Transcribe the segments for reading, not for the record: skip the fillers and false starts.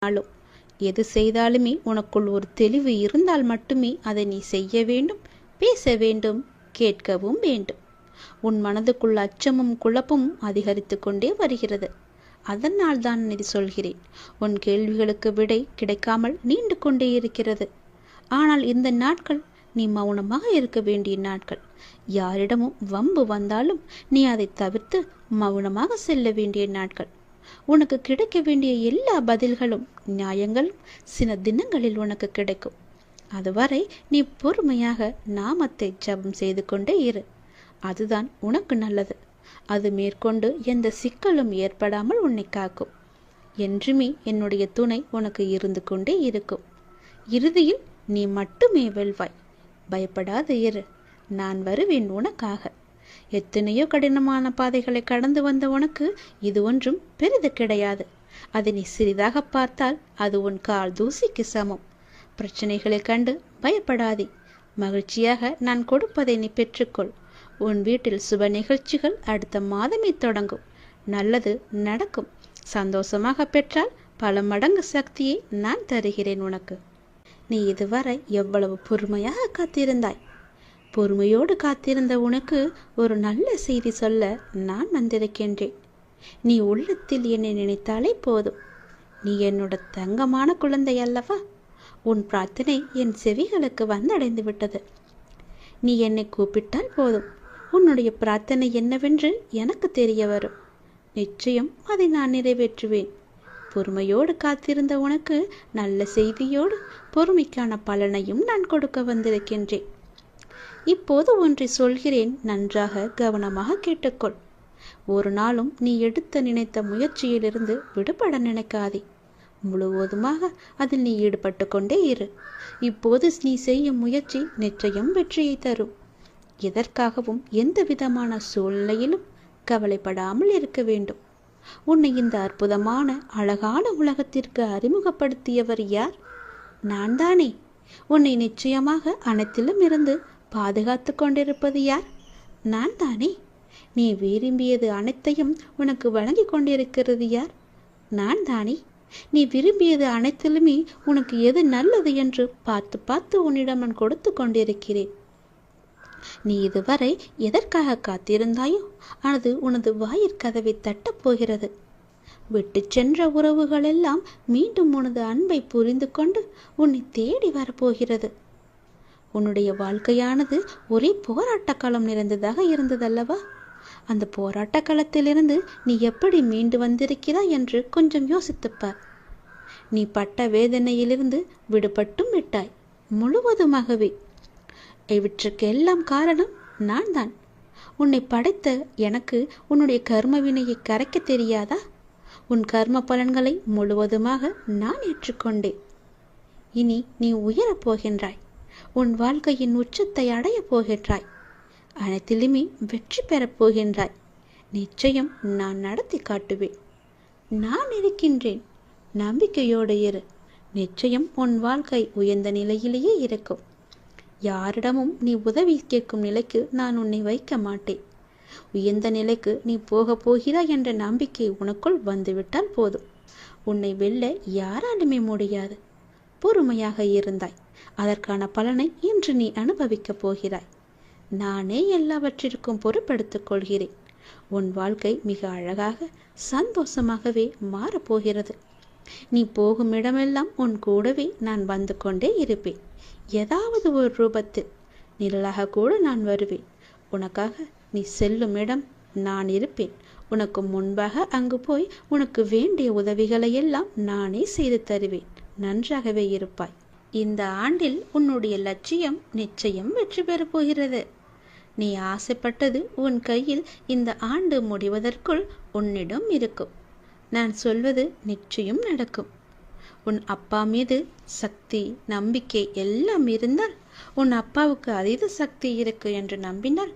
நாளும் எது செய்தாலுமே உனக்குள் ஒரு தெளிவு இருந்தால் மட்டுமே அதை நீ செய்ய வேண்டும், பேச வேண்டும், கேட்கவும் வேண்டும். உன் மனதுக்குள் அச்சமும் குழப்பமும் அதிகரித்து கொண்டே வருகிறது. அதனால் தான் இது சொல்கிறேன். உன் கேள்விகளுக்கு விடை கிடைக்காமல் நீண்டு கொண்டே இருக்கிறது. ஆனால் இந்த நாட்கள் நீ மௌனமாக இருக்க வேண்டிய நாட்கள். யாரிடமும் வம்பு வந்தாலும் நீ அதை தவிர்த்து மௌனமாக செல்ல வேண்டிய நாட்கள். உனக்கு கிடைக்க வேண்டிய எல்லா பதில்களும் நியாயங்களும் சில தினங்களில் உனக்கு கிடைக்கும். அதுவரை நீ பொறுமையாக நாமத்தை ஜபம் செய்து கொண்டே இரு. அதுதான் உனக்கு நல்லது. அது மேற்கொண்டு எந்த சிக்கலும் ஏற்படாமல் உன்னை காக்கும். என்றுமே என்னுடைய துணை உனக்கு இருந்து கொண்டே இருக்கும். இறுதியில் நீ மட்டுமே வெல்வாய். பயப்படாது இரு. நான் வருவேன் உனக்காக. எத்தனையோ கடினமான பாதைகளை கடந்து வந்த உனக்கு இது ஒன்றும் பெரிது கிடையாது. அதை நீ சிறிதாக பார்த்தால் அது உன் கால் தூசிக்கு சமம். பிரச்சனைகளை கண்டு பயப்படாதே. மகிழ்ச்சியாக நான் கொடுப்பதை நீ பெற்றுக்கொள். உன் வீட்டில் சுப நிகழ்ச்சிகள் அடுத்த மாதமே தொடங்கும். நல்லது நடக்கும். சந்தோஷமாக பெற்றால் பல மடங்கு சக்தியை நான் தருகிறேன் உனக்கு. நீ இதுவரை எவ்வளவு பொறுமையாக காத்திருந்தாய். பொறுமையோடு காத்திருந்த உனக்கு ஒரு நல்ல செய்தி சொல்ல நான் வந்திருக்கின்றேன். நீ உள்ளத்தில் என்னை நினைத்தாலே போதும். நீ என்னோட தங்கமான குழந்தை அல்லவா? உன் பிரார்த்தனை என் செவிகளுக்கு வந்தடைந்து விட்டது. நீ என்னை கூப்பிட்டால் போதும். உன்னுடைய பிரார்த்தனை என்னவென்று எனக்கு தெரிய வரும். நிச்சயம் அதை நான் நிறைவேற்றுவேன். பொறுமையோடு காத்திருந்த உனக்கு நல்ல செய்தியோடு பொறுமைக்கான பலனையும் நான் கொடுக்க வந்திருக்கின்றேன். இப்போது ஒன்றை சொல்கிறேன், நன்றாக கவனமாக கேட்டுக்கொள். ஒரு நாளும் நீ எடுத்த நினைத்த முயற்சியிலிருந்து விடுபட நினைக்காதே. முழுவதுமாக அதில் நீ ஈடுபட்டு கொண்டே இரு. இப்போது நீ செய்யும் முயற்சி நிச்சயம் வெற்றியை தரும். எதற்காகவும் எந்த விதமான சூழ்நிலையிலும் கவலைப்படாமல் இருக்க வேண்டும். உன்னை இந்த அற்புதமான அழகான உலகத்திற்கு அறிமுகப்படுத்தியவர் யார்? நான் தானே. உன்னை நிச்சயமாக அனைத்திலும் இருந்து பாதுகாத்து கொண்டிருப்பது யார்? நான் தானே. நீ விரும்பியது அனைத்தையும் உனக்கு வழங்கி கொண்டிருக்கிறது யார்? நான் தானே. நீ விரும்பியது அனைத்திலுமே உனக்கு எது நல்லது என்று பார்த்து பார்த்து உன்னிடம் நான் கொடுத்து கொண்டிருக்கிறேன். நீ இதுவரை எதற்காக காத்திருந்தாயோ அது உனது வாயிற்கதவை தட்டப் போகிறது. விட்டு சென்ற உறவுகள் எல்லாம் மீண்டும் உனது அன்பை புரிந்து கொண்டு உன்னை தேடி வரப்போகிறது. உன்னுடைய வாழ்க்கையானது ஒரே போராட்ட களம் நிறைந்ததாக இருந்ததல்லவா? அந்த போராட்ட களத்திலிருந்து நீ எப்படி மீண்டு வந்திருக்கிறாய் என்று கொஞ்சம் யோசித்துப்பார். நீ பட்ட வேதனையிலிருந்து விடுபட்டும் விட்டாய், முழுவதுமாகவே. இவற்றுக்கு எல்லாம் காரணம் நான் தான். உன்னை படைத்த எனக்கு உன்னுடைய கர்மவினையை கரைக்க தெரியாதா? உன் கர்ம பலன்களை முழுவதுமாக நான் ஏற்றுக்கொண்டேன். இனி நீ உயரப் போகின்றாய். உன் வாழ்க்கையின் உச்சத்தை அடையப் போகின்றாய். அனைத்திலுமே வெற்றி பெறப் போகின்றாய். நிச்சயம் நான் நடத்தி காட்டுவேன். நான் இருக்கின்றேன். நம்பிக்கையோடு இரு. நிச்சயம் உன் வாழ்க்கை உயர்ந்த நிலையிலேயே இருக்கும். யாரிடமும் நீ உதவி கேட்கும் நிலைக்கு நான் உன்னை வைக்க மாட்டேன். உயர்ந்த நிலைக்கு நீ போகப் போகிறாய் என்ற நம்பிக்கை உனக்குள் வந்துவிட்டால் போதும். உன்னை வெல்ல யாராலுமே முடியாது. பொறுமையாக இருந்தாய். அதற்கான பலனை இன்று நீ அனுபவிக்கப் போகிறாய். நானே எல்லாவற்றிற்கும் பொறுப்பெடுத்துக் கொள்கிறேன். உன் வாழ்க்கை மிக அழகாக சந்தோஷமாகவே மாறப்போகிறது. நீ போகும் இடமெல்லாம் உன் கூடவே நான் வந்து கொண்டே இருப்பேன். ஏதாவது ஒரு ரூபத்தில் நிழலாக கூட நான் வருவேன். உனக்காக நீ செல்லும் இடம் நான் இருப்பேன். உனக்கு முன்பாக அங்கு போய் உனக்கு வேண்டிய உதவிகளை எல்லாம் நானே செய்து தருவேன். நன்றாகவே இருப்பாய். இந்த ஆண்டில் உன்னுடைய லட்சியம் நிச்சயம் வெற்றி பெறப் போகிறது. நீ ஆசைப்பட்டது உன் கையில் இந்த ஆண்டு முடிவதற்குள் உன்னிடம் இருக்கும். நான் சொல்வது நிச்சயம் நடக்கும். உன் அப்பா மீது சக்தி, நம்பிக்கை எல்லாம் இருந்தால், உன் அப்பாவுக்கு அதீத சக்தி இருக்கு என்று நம்பினால்,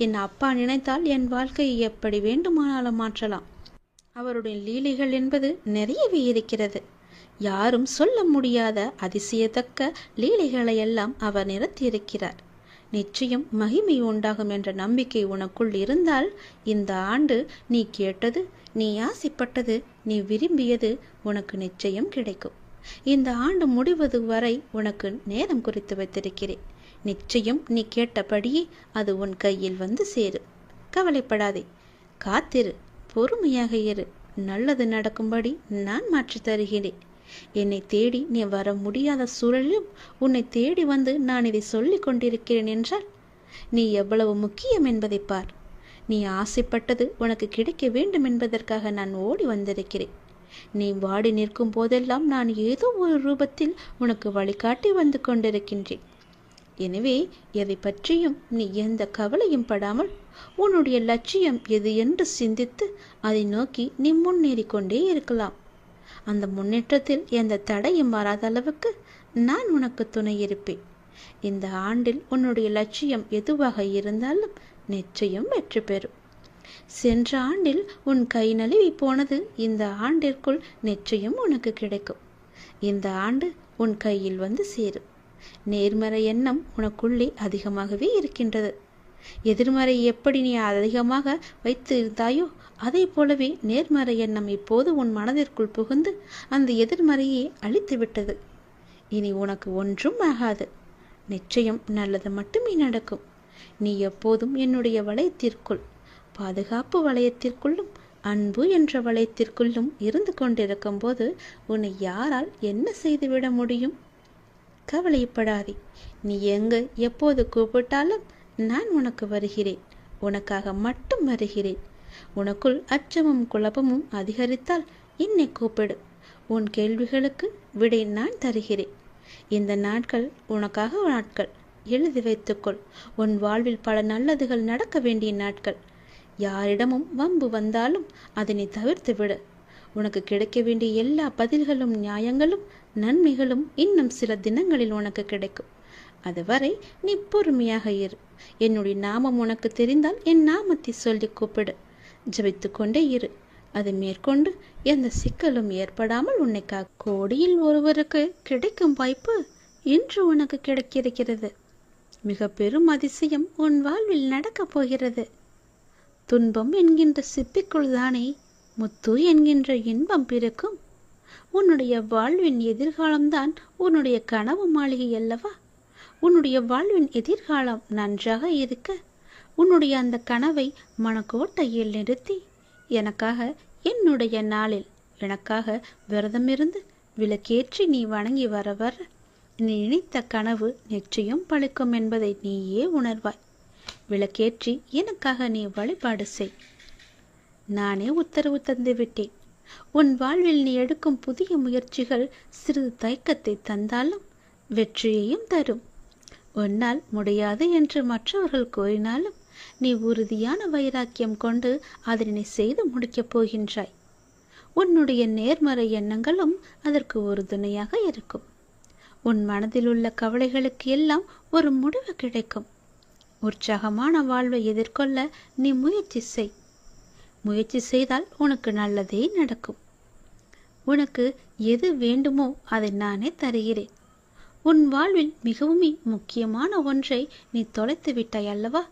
என் அப்பா நினைத்தால் என் வாழ்க்கையை எப்படி வேண்டுமானாலும் மாற்றலாம். அவருடைய லீலைகள் என்பது நிறையவே இருக்கிறது. யாரும் சொல்ல முடியாத அதிசயத்தக்க லீலைகளை எல்லாம் அவர் நிறுத்தியிருக்கிறார். நிச்சயம் மகிமை உண்டாகும் என்ற நம்பிக்கை உனக்குள் இருந்தால் இந்த ஆண்டு நீ கேட்டது நீ ஆசைப்பட்டது, நீ விரும்பியது உனக்கு நிச்சயம் கிடைக்கும். இந்த ஆண்டு முடிவது வரை உனக்கு நேரம் குறித்து வைத்திருக்கிறேன். நிச்சயம் நீ கேட்டபடியே அது உன் கையில் வந்து சேரு. கவலைப்படாதே, காத்திரு, பொறுமையாக இரு. நல்லது நடக்கும்படி நான் மாற்றி தருகிறேன். என்னை தேடி நீ வர முடியாத சூழலிலும் உன்னை தேடி வந்து நான் இதை சொல்லிக் கொண்டிருக்கிறேன் என்றால் நீ எவ்வளவு முக்கியம் என்பதை பார். நீ ஆசைப்பட்டது உனக்கு கிடைக்க வேண்டும் என்பதற்காக நான் ஓடி வந்திருக்கிறேன். நீ வாடி நிற்கும் போதெல்லாம் நான் ஏதோ ஒரு ரூபத்தில் உனக்கு வழிகாட்டி வந்து கொண்டிருக்கின்றேன். எனவே எதை பற்றியும் நீ எந்த கவலையும் படாமல் உன்னுடைய லட்சியம் எது என்று சிந்தித்து அதை நோக்கி நீ முன்னேறி கொண்டே இருக்கலாம். அந்த முன்னேற்றத்தில் எந்த தடையும் வராத அளவுக்கு நான் உனக்கு துணை இருப்பேன். இந்த ஆண்டில் உன்னுடைய லட்சியம் எதுவாக இருந்தாலும் நிச்சயம் வெற்றி பெறும். சென்ற ஆண்டில் உன் கை நழுவி போனது இந்த ஆண்டிற்குள் நிச்சயம் உனக்கு கிடைக்கும். இந்த ஆண்டு உன் கையில் வந்து சேரும். நேர்மறை எண்ணம் உனக்குள்ளே அதிகமாகவே இருக்கின்றது. எதிர்மறை எப்படி நீ அதிகமாக வைத்து இருந்தாயோ அதே போலவே நேர்மறை எண்ணம் இப்போது உன் மனதிற்குள் புகுந்து அந்த எதிர்மறையை அழித்து விட்டது. இனி உனக்கு ஒன்றும் ஆகாது. நிச்சயம் நல்லது மட்டுமே நடக்கும். நீ எப்போதும் என்னுடைய வளையத்திற்குள், பாதுகாப்பு வளையத்திற்குள்ளும் அன்பு என்ற வளையத்திற்குள்ளும் இருந்து கொண்டிருக்கும் போது உன்னை யாரால் என்ன செய்துவிட முடியும்? கவலைப்படாதே. நீ எங்கு எப்போது கூப்பிட்டாலும் நான் உனக்கு வருகிறேன். உனக்காக மட்டும் வருகிறேன். உனக்குள் அச்சமும் குழப்பமும் அதிகரித்தால் என்னை கூப்பிடு. உன் கேள்விகளுக்கு விடை நான் தருகிறேன். இந்த நாட்கள் உனக்காக நாட்கள். எழுதி வைத்துக்கொள். உன் வாழ்வில் பல நல்லதுகள் நடக்க வேண்டிய நாட்கள். யாரிடமும் வம்பு வந்தாலும் அதனை தவிர்த்து விடு. உனக்கு கிடைக்க வேண்டிய எல்லா பதில்களும் நியாயங்களும் நன்மைகளும் இன்னும் சில தினங்களில் உனக்கு கிடைக்கும். அதுவரை நீ பொறுமையாக இரு. என்னுடைய நாமம் உனக்கு தெரிந்தால் என் நாமத்தை சொல்லி கூப்பிடு. ஜபித்து கொண்டே இரு. அது மேற்கொண்டு எந்த சிக்கலும் ஏற்படாமல் உன்னை கோடியில் ஒருவருக்கு கிடைக்கும் வாய்ப்பு இன்று உனக்கு கிடைக்கிறது. மிக பெரும் அதிசயம் உன் வாழ்வில் நடக்கப் போகிறது. துன்பம் என்கின்ற சிப்பிக்குள் தானே முத்து என்கின்ற இன்பம் பிறக்கும். உன்னுடைய வாழ்வின் எதிர்காலம்தான் உன்னுடைய கனவு மாளிகை அல்லவா? உன்னுடைய வாழ்வின் எதிர்காலம் நன்றாக இருக்க உன்னுடைய அந்த கனவை மனக்கோட்டையில் நிறுத்தி எனக்காக என்னுடைய நாளில் எனக்காக விரதமிருந்து விளக்கேற்றி நீ வணங்கி வர வர நீ நினைத்த கனவு நிச்சயம் பழிக்கும் என்பதை நீயே உணர்வாய். விளக்கேற்றி எனக்காக நீ வழிபாடு செய். நானே உத்தரவு தந்து விட்டேன். உன் வாழ்வில் நீ எடுக்கும் புதிய முயற்சிகள் சிறிது தயக்கத்தை தந்தாலும் வெற்றியையும் தரும். உன்னால் முடியாது என்று மற்றவர்கள் கூறினாலும் நீ உறுதியான வைராக்கியம் கொண்டு அதனை செய்து முடிக்கப் போகின்றாய். உன்னுடைய நேர்மறை எண்ணங்களும் அதற்கு ஒரு துணையாக இருக்கும். உன் மனதில் உள்ள கவலைகளுக்கு எல்லாம் ஒரு முடிவு கிடைக்கும். உற்சாகமான வாழ்வை எதிர்கொள்ள நீ முயற்சி செய். முயற்சி செய்தால் உனக்கு நல்லதே நடக்கும். உனக்கு எது வேண்டுமோ அதை நானே தருகிறேன். உன் வாழ்வில் மிகவும் முக்கியமான ஒன்றை நீ தொலைத்து விட்டாய் அல்லவா?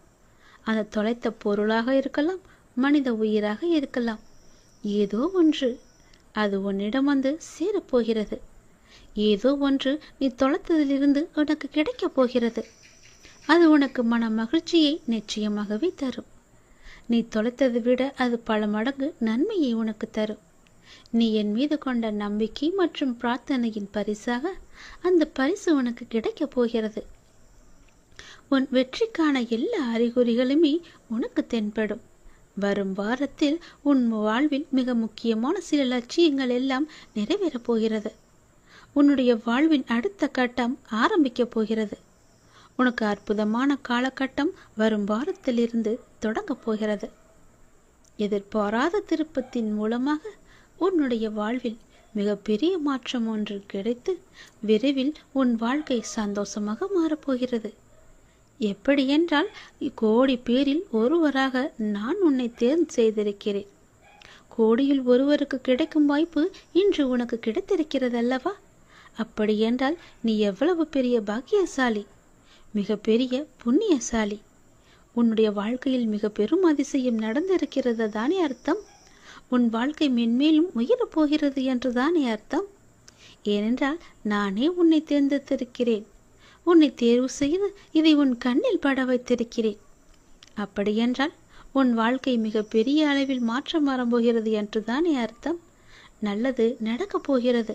அந்த தொலைத்த பொருளாக இருக்கலாம், மனித உயிராக இருக்கலாம். ஏதோ ஒன்று அது உன்னிடம் வந்து சேரப்போகிறது. ஏதோ ஒன்று நீ தொலைத்ததிலிருந்து உனக்கு கிடைக்கப் போகிறது. அது உனக்கு மன மகிழ்ச்சியை நிச்சயமாகவே தரும். நீ தொலைத்ததை விட அது பல மடங்கு நன்மையை உனக்கு தரும். நீ என் மீது கொண்ட நம்பிக்கை மற்றும் பிரார்த்தனையின் பரிசாக அந்த பரிசு உனக்கு கிடைக்கப் போகிறது. உன் வெற்றிக்கான எல்லா அறிகுறிகளுமே உனக்கு தென்படும். வரும் வாரத்தில் உன் வாழ்வில் மிக முக்கியமான சில லட்சியங்கள் எல்லாம் நிறைவேறப் போகிறது. உன்னுடைய வாழ்வின் அடுத்த கட்டம் ஆரம்பிக்கப் போகிறது. உனக்கு அற்புதமான காலகட்டம் வரும் வாரத்திலிருந்து தொடங்கப் போகிறது. எதிர்பாராத திருப்பத்தின் மூலமாக உன்னுடைய வாழ்வில் மிகப்பெரிய மாற்றம் ஒன்று கிடைத்து விரைவில் உன் வாழ்க்கை சந்தோஷமாக மாறப்போகிறது. எப்படி என்றால் கோடி பேரில் ஒருவராக நான் உன்னை தேர்ந்து செய்திருக்கிறேன். கோடியில் ஒருவருக்கு கிடைக்கும் வாய்ப்பு இன்று உனக்கு கிடைத்திருக்கிறது அல்லவா? அப்படி என்றால் நீ எவ்வளவு பெரிய பாக்கியசாலி, மிக பெரிய புண்ணியசாலி. உன்னுடைய வாழ்க்கையில் மிக பெரும் அதிசயம் நடந்திருக்கிறது தானே அர்த்தம். உன் வாழ்க்கை மென்மேலும் உயரப் போகிறது என்றுதானே அர்த்தம். ஏனென்றால் நானே உன்னை தேர்ந்தெடுத்திருக்கிறேன். உன்னை தேர்வு செய்து இதை உன் கண்ணில் பட வைத்திருக்கிறேன். அப்படியென்றால் உன் வாழ்க்கை மிக பெரிய அளவில் மாற்றம் வரப்போகிறது என்றுதானே அர்த்தம். நல்லது நடக்கப் போகிறது.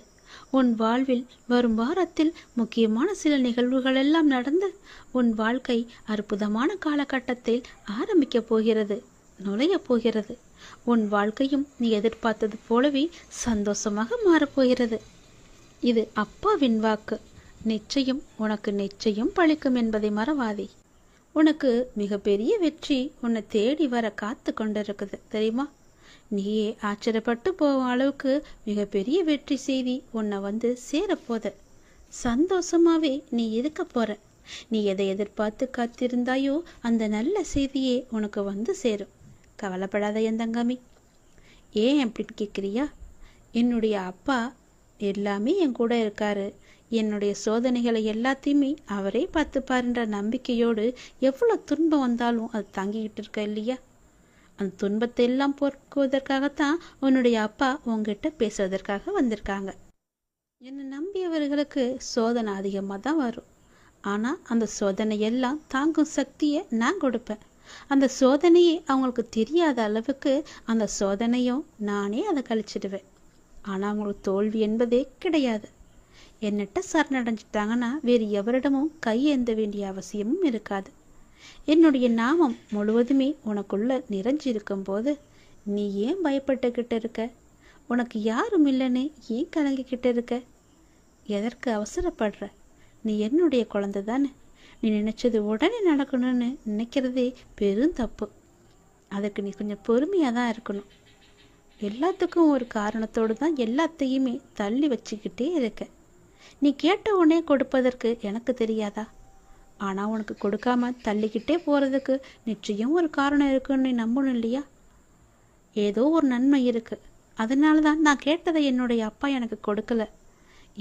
உன் வாழ்வில் வரும் வாரத்தில் முக்கியமான சில நிகழ்வுகள் எல்லாம் நடந்து உன் வாழ்க்கை அற்புதமான காலகட்டத்தில் ஆரம்பிக்கப் போகிறது, நுழையப் போகிறது. உன் வாழ்க்கையும் நீ எதிர்பார்த்தது போலவே சந்தோஷமாக மாறப்போகிறது. இது அப்பாவின் வாக்கு. நிச்சயம் உனக்கு நிச்சயம் பழிக்கும் என்பதை மறவாதே. உனக்கு மிகப்பெரிய வெற்றி உன்னை தேடி வர காத்து கொண்டிருக்குது தெரியுமா. நீயே ஆச்சரியப்பட்டு போகும் அளவுக்கு மிகப்பெரிய வெற்றி செய்தி உன்னை வந்து சேரப்போத. சந்தோஷமாவே நீ இருக்க போற. நீ எதை எதிர்பார்த்து காத்திருந்தாயோ அந்த நல்ல செய்தியே உனக்கு வந்து சேரும். கவலைப்படாத என் தங்கமி. ஏன் அப்படின்னு கேட்குறியா? என்னுடைய அப்பா எல்லாமே என் கூட இருக்காரு. என்னுடைய சோதனைகளை எல்லாத்தையுமே அவரே பார்த்துப்பாருன்ற நம்பிக்கையோடு எவ்வளோ துன்பம் வந்தாலும் அது தாங்கிக்கிட்டு இருக்க இல்லையா? அந்த துன்பத்தை எல்லாம் போக்குவதற்காகத்தான் உன்னுடைய அப்பா உங்ககிட்ட பேசுவதற்காக வந்திருக்காங்க. என்னை நம்பியவர்களுக்கு சோதனை அதிகமாக தான் வரும். ஆனால் அந்த சோதனை எல்லாம் தாங்கும் சக்தியை நான் கொடுப்பேன். அந்த சோதனையே அவங்களுக்கு தெரியாத அளவுக்கு அந்த சோதனையும் நானே அதை கழிச்சிடுவேன். ஆனால் அவங்களுக்கு தோல்வி என்பதே கிடையாது. என்னட்ட சரணடைஞ்சிட்டாங்கன்னா வேறு எவரிடமும் கையேந்த வேண்டிய அவசியமும் இருக்காது. என்னுடைய நாமம் முழுவதுமே உனக்குள்ள நிறைஞ்சிருக்கும் போது நீ ஏன் பயப்பட்டுக்கிட்டு இருக்க? உனக்கு யாரும் இல்லைன்னு ஏன் கலங்கிக்கிட்டு இருக்க? எதற்கு அவசரப்படுற? நீ என்னுடைய குழந்தை தானே. நீ நினைச்சது உடனே நடக்கணும்னு நினைக்கிறதே பெரும் தப்பு. அதுக்கு நீ கொஞ்சம் பொறுமையாக தான் இருக்கணும். எல்லாத்துக்கும் ஒரு காரணத்தோடு தான் எல்லாத்தையுமே தள்ளி வச்சுக்கிட்டே இருக்க. நீ கேட்ட உடனே கொடுப்பதற்கு எனக்கு தெரியாதா? ஆனால் உனக்கு கொடுக்காம தள்ளிக்கிட்டே போகிறதுக்கு நிச்சயம் ஒரு காரணம் இருக்குன்னு நீ நம்பணும் இல்லையா? ஏதோ ஒரு நன்மை இருக்குது. அதனால தான் நான் கேட்டதை என்னுடைய அப்பா எனக்கு கொடுக்கல.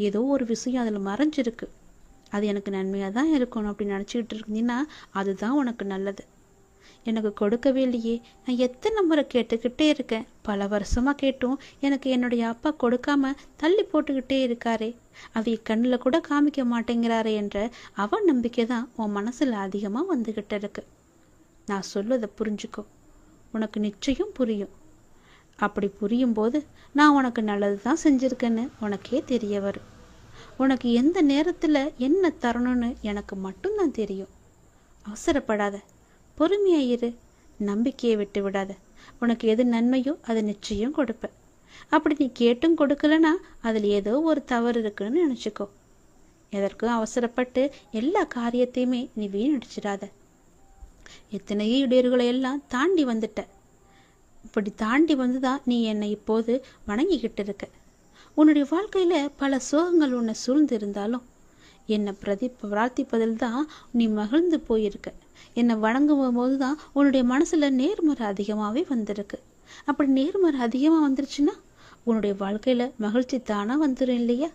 ஏதோ ஒரு விஷயம் அதில் மறைஞ்சிருக்கு. அது எனக்கு நன்மையாக தான் இருக்கணும் அப்படின்னு நினச்சிக்கிட்டு இருந்தீங்கன்னா அதுதான் உனக்கு நல்லது. எனக்கு கொடுக்கவே இல்லையே. நான் எத்தனை முறை கேட்டுக்கிட்டே இருக்கேன். பல வருஷமாக கேட்டும் எனக்கு என்னுடைய அப்பா கொடுக்காம தள்ளி போட்டுக்கிட்டே இருக்காரே, அதை கண்ணில் கூட காமிக்க மாட்டேங்கிறாரே என்ற அவன் நம்பிக்கை தான் உன் மனசில் அதிகமாக வந்துக்கிட்டு இருக்கு. நான் சொல்வதை புரிஞ்சுக்கோ. உனக்கு நிச்சயம் புரியும். அப்படி புரியும் போது நான் உனக்கு நல்லது தான் செஞ்சுருக்கேன்னு உனக்கே தெரிய வரும். உனக்கு எந்த நேரத்தில் என்ன தரணும்னு எனக்கு மட்டும்தான் தெரியும். அவசரப்படாத, பொறுமையாயிரு, நம்பிக்கையை விட்டு விடாத. உனக்கு எது நன்மையோ அதை நிச்சயம் கொடுப்பேன். அப்படி நீ கேட்டும் கொடுக்கலனா அதில் ஏதோ ஒரு தவறு இருக்குன்னு நினச்சிக்கோ. எதற்கும் அவசரப்பட்டு எல்லா காரியத்தையுமே நீ வீணடிச்சிடாத. எத்தனையோ இடையூறுகளை எல்லாம் தாண்டி வந்துட்ட. இப்படி தாண்டி வந்துதான் நீ என்னை இப்போது வணங்கிக்கிட்டு இருக்க. உன்னுடைய வாழ்க்கையில் பல சோகங்கள் உன்னை சூழ்ந்து இருந்தாலும் என்னை பிரார்த்திப்பதில் தான் நீ மகிழ்ந்து போயிருக்க. என்னை வணங்கும் போது தான் உன்னுடைய மனசில் நேர்மறை அதிகமாகவே வந்திருக்கு. அப்படி நேர்மறை அதிகமாக வந்துருச்சுன்னா உன்னுடைய வாழ்க்கையில் மகிழ்ச்சி தானாக வந்துடும் இல்லையா?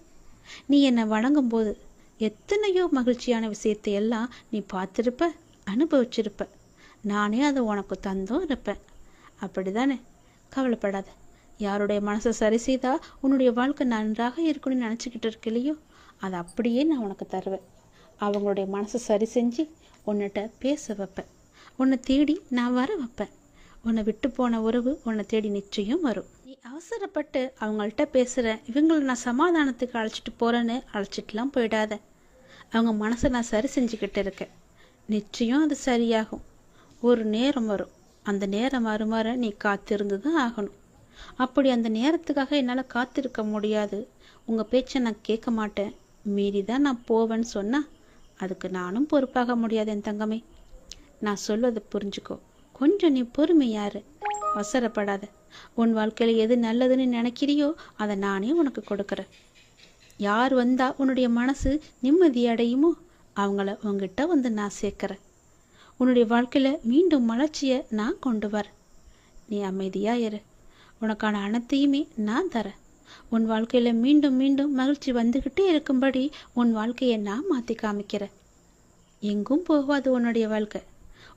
நீ என்னை வணங்கும் போது எத்தனையோ மகிழ்ச்சியான விஷயத்தை எல்லாம் நீ பார்த்துருப்ப, அனுபவிச்சிருப்ப. நானே அதை உனக்கு தந்தும் இருப்பேன். அப்படி தானே? கவலைப்படாத. யாருடைய மனசை சரி செய்தால் உன்னுடைய வாழ்க்கை நன்றாக இருக்குன்னு நினச்சிக்கிட்டு இருக்க இல்லையோ, அதை அப்படியே நான் உனக்கு தருவேன். அவங்களுடைய மனசை சரி செஞ்சு உன்னிட்ட பேச வைப்பேன். உன்னை தேடி நான் வர வைப்பேன். உன்னை விட்டு போன உறவு உன்னை தேடி நிச்சயம் வரும். நீ அவசரப்பட்டு அவங்கள்ட்ட பேசுகிற, இவங்களை நான் சமாதானத்துக்கு அழைச்சிட்டு போகிறேன்னு அழைச்சிட்டுலாம் போயிடாத. அவங்க மனசை நான் சரி செஞ்சுக்கிட்டு இருக்கேன். நிச்சயம் அது சரியாகும். ஒரு நேரம் வரும். அந்த நேரம் வருமாற நீ காத்திருந்து தான் ஆகணும். அப்படி அந்த நேரத்துக்காக என்னால் காத்திருக்க முடியாது, உங்கள் பேச்சை நான் கேட்க மாட்டேன், மீறி தான் நான் போவேன்னு சொன்னால் அதுக்கு நானும் பொறுப்பாக முடியாது என் தங்கமே. நான் சொல்வதை புரிஞ்சுக்கோ. கொஞ்சம் நீ பொறுமையாரு, அவசரப்படாத. உன் வாழ்க்கையில் எது நல்லதுன்னு நினைக்கிறியோ அதை நானே உனக்கு கொடுக்குறேன். யார் வந்தால் உன்னுடைய மனசு நிம்மதி அடையுமோ அவங்கள உங்ககிட்ட வந்து நான் சேர்க்குறேன். உன்னுடைய வாழ்க்கையில் மீண்டும் மலர்ச்சியை நான் கொண்டு வரேன். நீ அமைதியாக இரு. உனக்கான அனைத்தையுமே நான் தரேன். உன் வாழ்க்கையில் மீண்டும் மீண்டும் மகிழ்ச்சி வந்துக்கிட்டே இருக்கும்படி உன் வாழ்க்கையை நான் மாற்றி காமிக்கிறேன். எங்கும் போகாது உன்னுடைய வாழ்க்கை.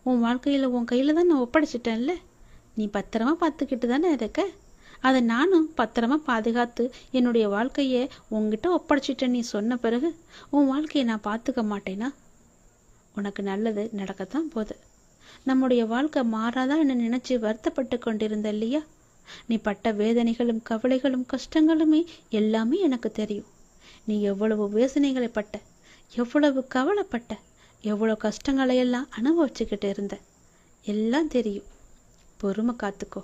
உன் வாழ்க்கையில் உன் கையில் தான் நான் ஒப்படைச்சிட்டேன்ல. நீ பத்திரமா பார்த்துக்கிட்டு தானே இருக்க. அதை நானும் பத்திரமா பாதுகாத்து என்னுடைய வாழ்க்கையை உங்ககிட்ட ஒப்படைச்சிட்டேன் நீ சொன்ன பிறகு உன் வாழ்க்கையை நான் பார்த்துக்க மாட்டேனா? உனக்கு நல்லது நடக்கத்தான் போகுது. நம்முடைய வாழ்க்கை மாறாதா என்ன நினைச்சு வருத்தப்பட்டு கொண்டிருந்த இல்லையா? நீ பட்ட வேதனைகளும் கவலைகளும் கஷ்டங்களுமே எல்லாமே எனக்கு தெரியும். நீ எவ்வளவு வேதனைகளை பட்ட, எவ்வளவு கவலைப்பட்ட, எவ்வளவு கஷ்டங்களையெல்லாம் அனுபவிச்சுக்கிட்டு இருந்த, எல்லாம் தெரியும். பொறுமை காத்துக்கோ.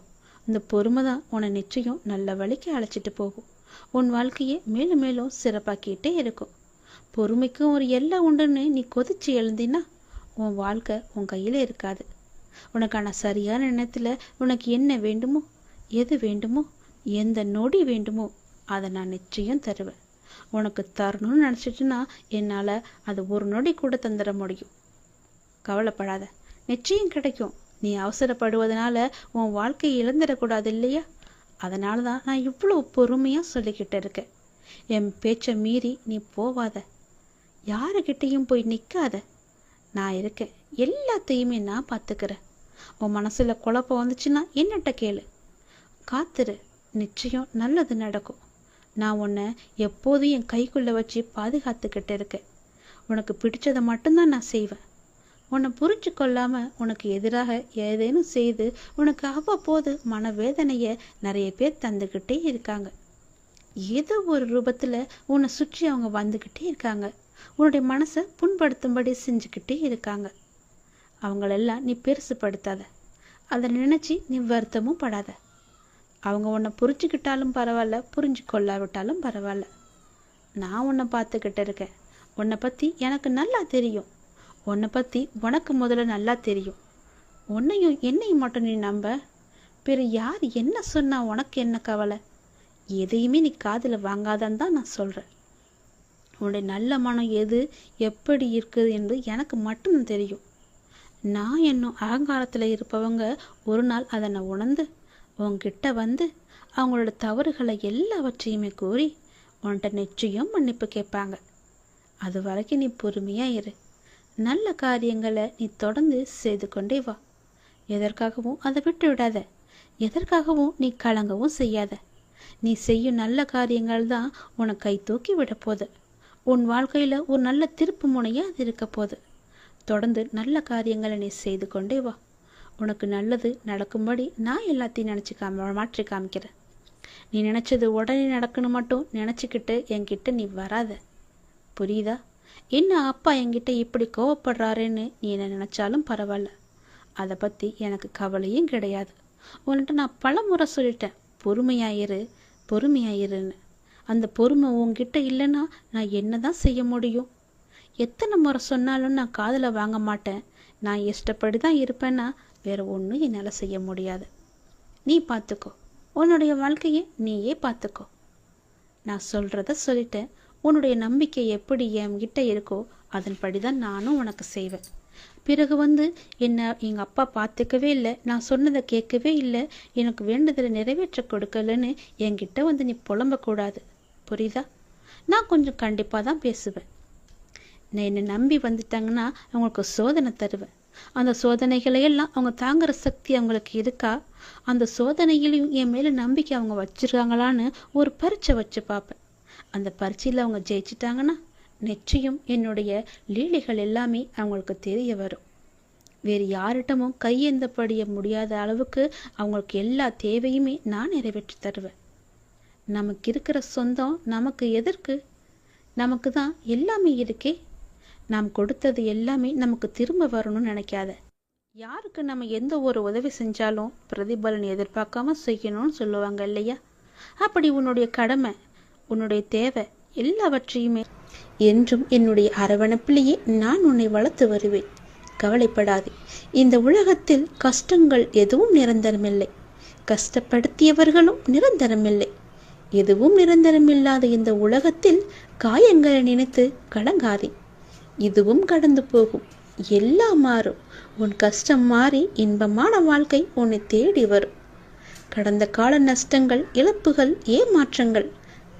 இந்த பொறுமை தான் உன்னை நிச்சயம் நல்ல வழிக்கு அழைச்சிட்டு போகும். உன் வாழ்க்கையை மேலும் மேலும் சிறப்பாக்கிட்டே இருக்கும். பொறுமைக்கும் ஒரு எல்லை உண்டுன்னு நீ கொதிச்சு எழுந்தினா உன் வாழ்க்கை உன் கையில் இருக்காது. உனக்கான சரியான நேரத்தில் உனக்கு என்ன வேண்டுமோ, எது வேண்டுமோ, எந்த நொடி வேண்டுமோ அதை நான் நிச்சயம் தருவேன். உனக்கு தரணும்னு நினச்சிட்டுனா என்னால் அது ஒரு நொடி கூட தந்துட முடியும். கவலைப்படாத, நிச்சயம் கிடைக்கும். நீ அவசரப்படுவதனால உன் வாழ்க்கையை இழந்துடக்கூடாது இல்லையா? அதனால தான் நான் இவ்வளோ பொறுமையாக சொல்லிக்கிட்டு இருக்கேன். என் பேச்சை மீறி நீ போவாத, யாருக்கிட்டையும் போய் நிற்காத. நான் இருக்கேன், எல்லாத்தையுமே நான் பார்த்துக்கிறேன். உன் மனசில் குழப்பம் வந்துச்சுன்னா என்னட்ட கேளு, காத்துரு, நிச்சயம் நல்லது நடக்கும். நான் உன்னை எப்போதும் என் கைக்குள்ளே வச்சு பாதுகாத்துக்கிட்டு இருக்கேன். உனக்கு பிடிச்சதை மட்டும்தான் நான் செய்வேன். உன்னை புரிஞ்சு கொள்ளாமல் உனக்கு எதிராக ஏதேனும் செய்து உனக்கு அவ்வப்போது மனவேதனையை நிறைய பேர் தந்துக்கிட்டே இருக்காங்க. ஏதோ ஒரு ரூபத்தில் உன்னை சுற்றி அவங்க வந்துக்கிட்டே இருக்காங்க. உன்னுடைய மனசை புண்படுத்தும்படி செஞ்சுக்கிட்டே இருக்காங்க. அவங்களெல்லாம் நீ பெருசுப்படுத்தாத, அதை நினச்சி நீ வருத்தமும் படாத. அவங்க உன்னை புரிஞ்சுக்கிட்டாலும் பரவாயில்ல, புரிஞ்சு கொள்ளாவிட்டாலும் பரவாயில்ல. நான் உன்னை பார்த்துக்கிட்டு இருக்கேன். உன்னை பற்றி எனக்கு நல்லா தெரியும். உன்னை பற்றி உனக்கு முதல்ல நல்லா தெரியும். உன்னையும் என்னையும் மட்டும் நீ நம்ப. பிற யார் என்ன சொன்னா உனக்கு என்ன கவலை? எதையுமே நீ காதில் வாங்காதான்னு தான் நான் சொல்கிறேன். உன்னுடைய நல்ல மனம் எது எப்படி இருக்குது என்று எனக்கு மட்டும் தெரியும். நான் என்னும் அகங்காரத்தில் இருப்பவங்க ஒரு நாள் அதை நான் உணர்ந்து உன்கிட்ட வந்து அவங்களோட தவறுகளை எல்லாவற்றையுமே கூறி உன்கிட்ட நிச்சயம் மன்னிப்பு கேட்பாங்க. அது வரைக்கும் நீ பொறுமையாக இரு. நல்ல காரியங்களை நீ தொடர்ந்து செய்து கொண்டே வா. எதற்காகவும் அதை விட்டு விடாத. எதற்காகவும் நீ கலங்கவும் செய்யாத. நீ செய்யும் நல்ல காரியங்கள் தான் உனக்கு கை தூக்கி விட போகுது. உன் வாழ்க்கையில் ஒரு நல்ல திருப்பு முனையாக அது இருக்க போகுது. தொடர்ந்து நல்ல காரியங்களை நீ செய்து கொண்டே வா. உனக்கு நல்லது நடக்கும்படி நான் எல்லாத்தையும் நினச்சி மாற்றி காமிக்கிறேன். நீ நினச்சது உடனே நடக்கணும் மட்டும் நினச்சிக்கிட்டு என்கிட்ட நீ வராத. புரியுதா? என்ன அப்பா என்கிட்ட இப்படி கோவப்படுறாருன்னு நீ என்ன நினச்சாலும் பரவாயில்ல. அதை பற்றி எனக்கு கவலையும் கிடையாது. உன்கிட்ட நான் பல முறை சொல்லிட்டேன், பொறுமையாயிரு பொறுமையாயிருன்னு. அந்த பொறுமை உன்கிட்ட இல்லைன்னா நான் என்ன தான் செய்ய முடியும்? எத்தனை முறை சொன்னாலும் நான் காதில் வாங்க மாட்டேன். நான் இஷ்டப்படி தான் இருப்பேன்னா வேற ஒன்றும் என்னால் செய்ய முடியாது. நீ பார்த்துக்கோ, உன்னுடைய வாழ்க்கையை நீயே பார்த்துக்கோ. நான் சொல்கிறத சொல்லிட்டேன். உன்னுடைய நம்பிக்கை எப்படி என்கிட்ட இருக்கோ அதன்படி தான் நானும் உனக்கு செய்வேன். பிறகு என்ன எங்கள் அப்பா பார்த்துக்கவே இல்லை, நான் சொன்னதை கேட்கவே இல்லை, எனக்கு வேண்டுதலை நிறைவேற்ற கொடுக்கலன்னு என்கிட்ட நீ புலம்பக்கூடாது. புரியுதா? நான் கொஞ்சம் கண்டிப்பாக தான் பேசுவேன். நான் என்னை நம்பி வந்துட்டாங்கன்னா அவங்களுக்கு சோதனை தருவேன். அந்த சோதனைகளையெல்லாம் அவங்க தாங்குற சக்தி அவங்களுக்கு இருக்கா, அந்த சோதனையிலையும் என் மேலே நம்பிக்கை அவங்க வச்சுருக்காங்களான்னு ஒரு பரீட்சை வச்சு பார்ப்பேன். அந்த பரீட்சையில் அவங்க ஜெயிச்சிட்டாங்கன்னா நிச்சயம் என்னுடைய லீலைகள் எல்லாமே அவங்களுக்கு தெரிய வரும். வேறு யார்கிட்டமும் கையேந்தப்படிய முடியாத அளவுக்கு அவங்களுக்கு எல்லா தேவையுமே நான் நிறைவேற்றி தருவேன். நமக்கு இருக்கிற சொந்தம் நமக்கு எதற்கு? நமக்கு தான் எல்லாமே இருக்கே. நாம் கொடுத்தது எல்லாமே நமக்கு திரும்ப வரணும்னு நினைக்காத. யாருக்கு நம்ம எந்த ஒரு உதவி செஞ்சாலும் பிரதிபலன் எதிர்பார்க்காம செய்யணும்னு சொல்லுவாங்க இல்லையா? அப்படி உன்னுடைய கடமை, உன்னுடைய தேவை எல்லாவற்றையுமே என்றும் என்னுடைய அரவணைப்பிலேயே நான் உன்னை வளர்த்து வருவேன். கவலைப்படாதே. இந்த உலகத்தில் கஷ்டங்கள் எதுவும் நிரந்தரமில்லை, கஷ்டப்படுத்தியவர்களும் நிரந்தரமில்லை. எதுவும் நிரந்தரமில்லாத இந்த உலகத்தில் காயங்களை நினைத்து கலங்காதே. இதுவும் கடந்து போகும், எல்லாம் மாறும். உன் கஷ்டம் மாறி இன்பமான வாழ்க்கை உன்னை தேடி வரும். கடந்த கால நஷ்டங்கள், இழப்புகள், ஏமாற்றங்கள்,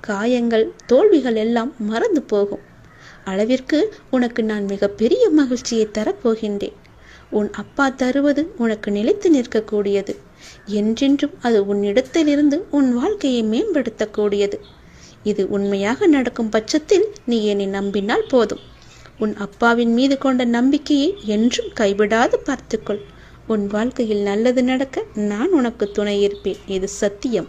காயங்கள், தோல்விகள் எல்லாம் மறந்து போகும். அளவிற்கு உனக்கு நான் மிகப்பெரிய மகிழ்ச்சியை தரப்போகின்றேன். உன் அப்பா தருவது உனக்கு நிலைத்து நிற்கக்கூடியது. என்றென்றும் அது உன்னிடத்திலிருந்து உன் வாழ்க்கையை மேம்படுத்தக்கூடியது. இது உண்மையாக நடக்கும் பட்சத்தில் நீ என்னை நம்பினால் போதும். உன் அப்பாவின் மீது கொண்ட நம்பிக்கையை என்றும் கைவிடாது பார்த்துக்கொள். உன் வாழ்க்கையில் நல்லது நடக்க நான் உனக்கு துணை இருப்பேன். இது சத்தியம்.